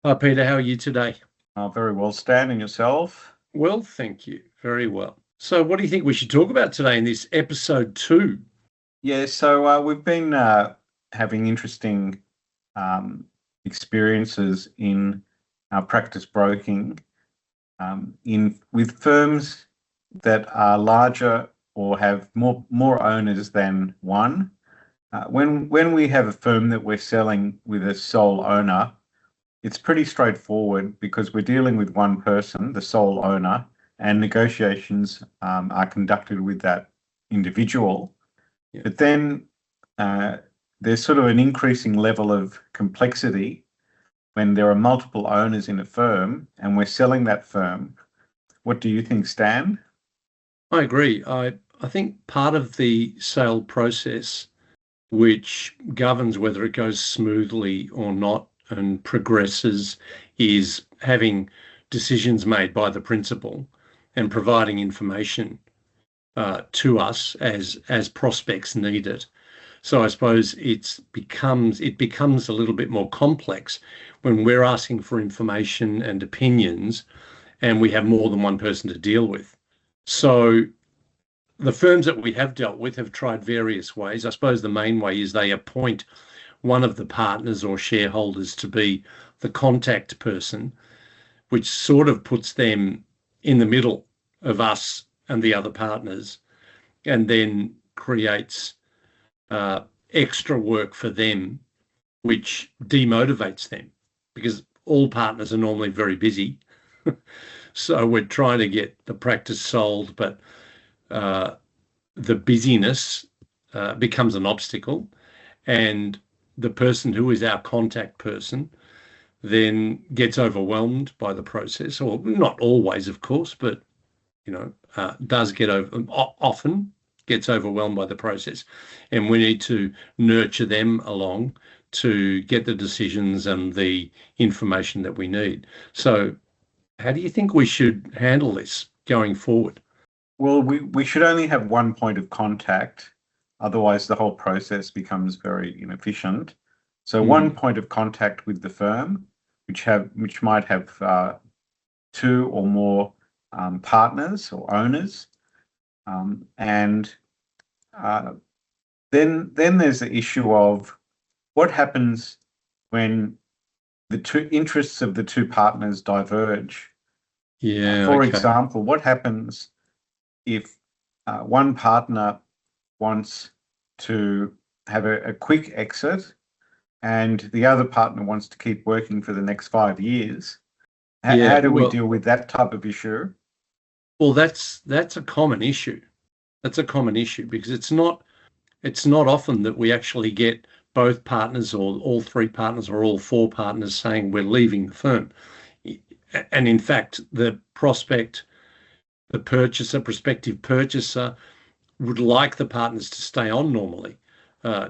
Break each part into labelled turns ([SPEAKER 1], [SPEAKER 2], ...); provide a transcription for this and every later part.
[SPEAKER 1] Hi, Peter. How are you today?
[SPEAKER 2] Very well, Stan, and yourself?
[SPEAKER 1] Well, thank you. Very well. So, what do you think we should talk about today in this episode two?
[SPEAKER 2] Yeah, we've been having interesting um, experiences in our practice broking in with firms that are larger or have more owners than one. When we have a firm that we're selling with a sole owner, it's pretty straightforward because we're dealing with one person, the sole owner, and negotiations are conducted with that individual.
[SPEAKER 1] Yeah.
[SPEAKER 2] But then uh, there's sort of an increasing level of complexity when there are multiple owners in a firm and we're selling that firm. What do you think, Stan?
[SPEAKER 1] I agree. I think part of the sale process, which governs whether it goes smoothly or not and progresses, is having decisions made by the principal and providing information to us as prospects need it. So I suppose it becomes a little bit more complex when we're asking for information and opinions and we have more than one person to deal with. So the firms that we have dealt with have tried various ways. I suppose the main way is they appoint one of the partners or shareholders to be the contact person, which sort of puts them in the middle of us and the other partners, and then creates uh, extra work for them, which demotivates them because all partners are normally very busy. So we're trying to get the practice sold, but uh, the busyness becomes an obstacle. And the person who is our contact person then gets overwhelmed by the process, or not always, of course, but does get over often gets overwhelmed by the process, and we need to nurture them along to get the decisions and the information that we need. So, how do you think we should handle this going forward?
[SPEAKER 2] Well, we should only have one point of contact, otherwise the whole process becomes very inefficient. So one
[SPEAKER 1] Mm.
[SPEAKER 2] point of contact with the firm, which might have two or more partners or owners, and uh, then there's the issue of what happens when the two interests of the two partners diverge.
[SPEAKER 1] Yeah,
[SPEAKER 2] For
[SPEAKER 1] okay.
[SPEAKER 2] example, what happens if one partner wants to have a quick exit and the other partner wants to keep working for the next 5 years? How
[SPEAKER 1] Yeah,
[SPEAKER 2] do we deal with that type of issue?
[SPEAKER 1] well, that's a common issue. That's a common issue because it's not often that we actually get both partners or all three partners or all four partners saying we're leaving the firm. And in fact, the prospective purchaser would like the partners to stay on normally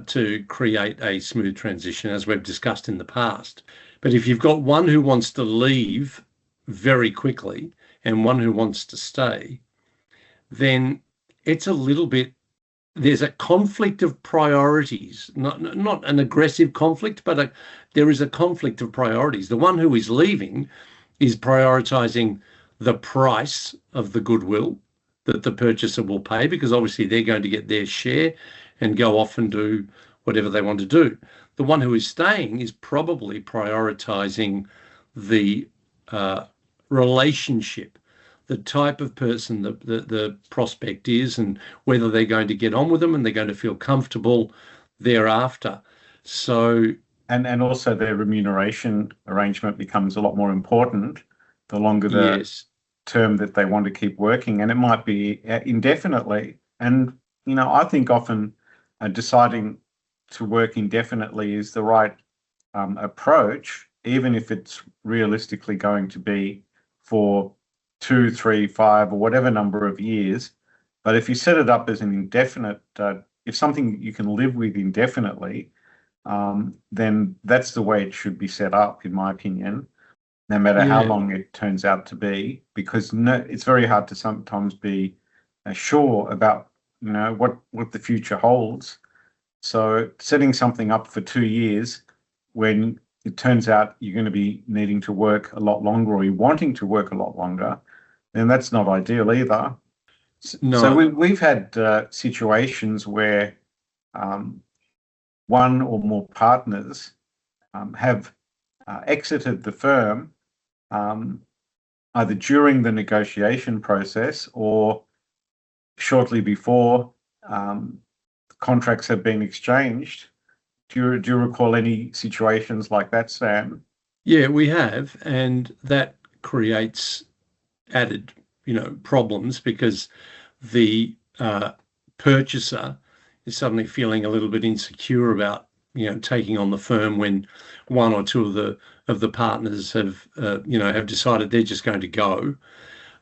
[SPEAKER 1] to create a smooth transition, as we've discussed in the past. But if you've got one who wants to leave very quickly and one who wants to stay, then it's a little bit there's a conflict of priorities, not an aggressive conflict, but there is a conflict of priorities. The one who is leaving is prioritizing the price of the goodwill that the purchaser will pay, because obviously they're going to get their share and go off and do whatever they want to do. The one who is staying is probably prioritizing the uh, relationship, the type of person the prospect is, and whether they're going to get on with them and they're going to feel comfortable thereafter. So,
[SPEAKER 2] And also their remuneration arrangement becomes a lot more important the longer the
[SPEAKER 1] yes,
[SPEAKER 2] term that they want to keep working, and it might be indefinitely. And I think often deciding to work indefinitely is the right approach, even if it's realistically going to be for 2, 3, 5, or whatever number of years. But if you set it up as an indefinite, if something you can live with indefinitely, then that's the way it should be set up, in my opinion, no matter how
[SPEAKER 1] yeah,
[SPEAKER 2] long it turns out to be, because it's very hard to sometimes be sure about what the future holds. So setting something up for 2 years when it turns out you're going to be needing to work a lot longer, or you're wanting to work a lot longer, then that's not ideal either.
[SPEAKER 1] No.
[SPEAKER 2] So we've had situations where one or more partners have exited the firm either during the negotiation process or shortly before contracts have been exchanged. Do you recall any situations like that, Sam?
[SPEAKER 1] Yeah, we have, and that creates added, problems, because the purchaser is suddenly feeling a little bit insecure about, taking on the firm when one or two of the partners have decided they're just going to go,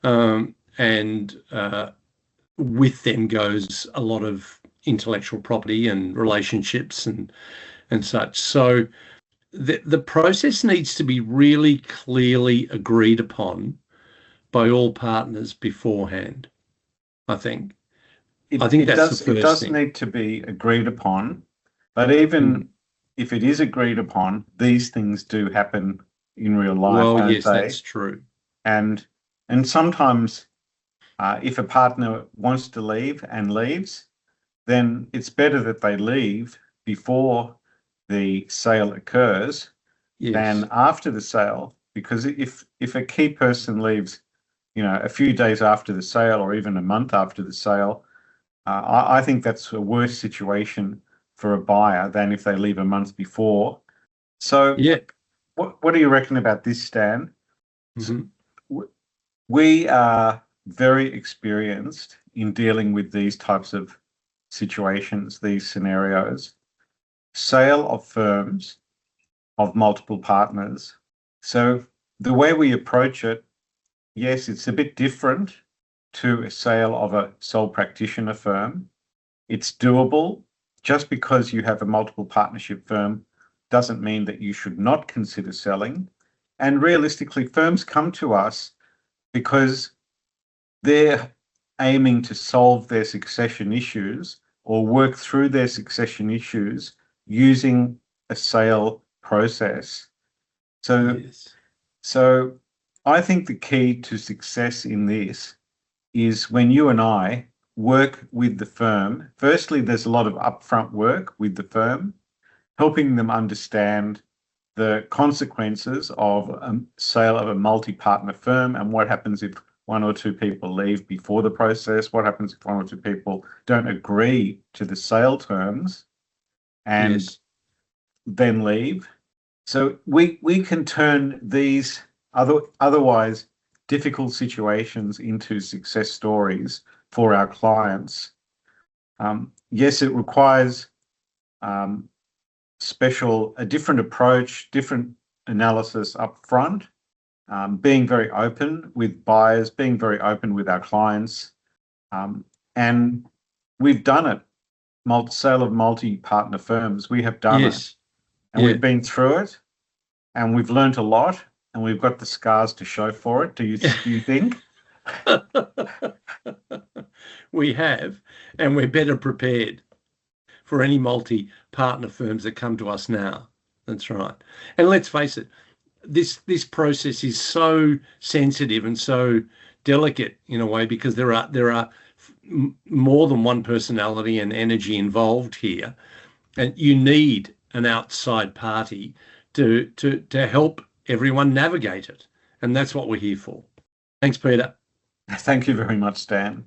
[SPEAKER 1] and with them goes a lot of intellectual property and relationships and such. So the process needs to be really clearly agreed upon by all partners beforehand, I think. I think that's the
[SPEAKER 2] It
[SPEAKER 1] first
[SPEAKER 2] does
[SPEAKER 1] thing.
[SPEAKER 2] need to be agreed upon, but even if it is agreed upon, these things do happen in real life,
[SPEAKER 1] Well,
[SPEAKER 2] don't
[SPEAKER 1] yes,
[SPEAKER 2] they?
[SPEAKER 1] that's true.
[SPEAKER 2] And sometimes, if a partner wants to leave and leaves, then it's better that they leave before the sale occurs
[SPEAKER 1] Yes.
[SPEAKER 2] than after the sale, because if a key person leaves, a few days after the sale or even a month after the sale, I think that's a worse situation for a buyer than if they leave a month before. So,
[SPEAKER 1] Yeah.
[SPEAKER 2] what do you reckon about this, Stan?
[SPEAKER 1] Mhm.
[SPEAKER 2] We are very experienced in dealing with these types of situations, these scenarios. Sale of firms of multiple partners. So the way we approach it, yes, it's a bit different to a sale of a sole practitioner firm. It's doable. Just because you have a multiple partnership firm doesn't mean that you should not consider selling. And realistically, firms come to us because they're aiming to solve their succession issues or work through their succession issues using a sale process.
[SPEAKER 1] Yes.
[SPEAKER 2] So I think the key to success in this is when you and I work with the firm. Firstly, there's a lot of upfront work with the firm, helping them understand the consequences of a sale of a multi-partner firm and what happens if one or two people leave before the process, what happens if one or two people don't agree to the sale terms and
[SPEAKER 1] Yes.
[SPEAKER 2] then leave. So we can turn these otherwise difficult situations into success stories for our clients. Yes, it requires a different approach, different analysis up front, being very open with buyers, being very open with our clients. And we've done it. Sale of multi-partner firms, we have done it.
[SPEAKER 1] Yes.
[SPEAKER 2] And we've been through it, and we've learned a lot, and we've got the scars to show for it. Do you think?
[SPEAKER 1] We have, and we're better prepared for any multi-partner firms that come to us now. That's right. And let's face it, this process is so sensitive and so delicate in a way, because there are more than one personality and energy involved here, and you need an outside party to help everyone navigate it, and that's what we're here for. Thanks, Peter.
[SPEAKER 2] Thank you very much, Stan.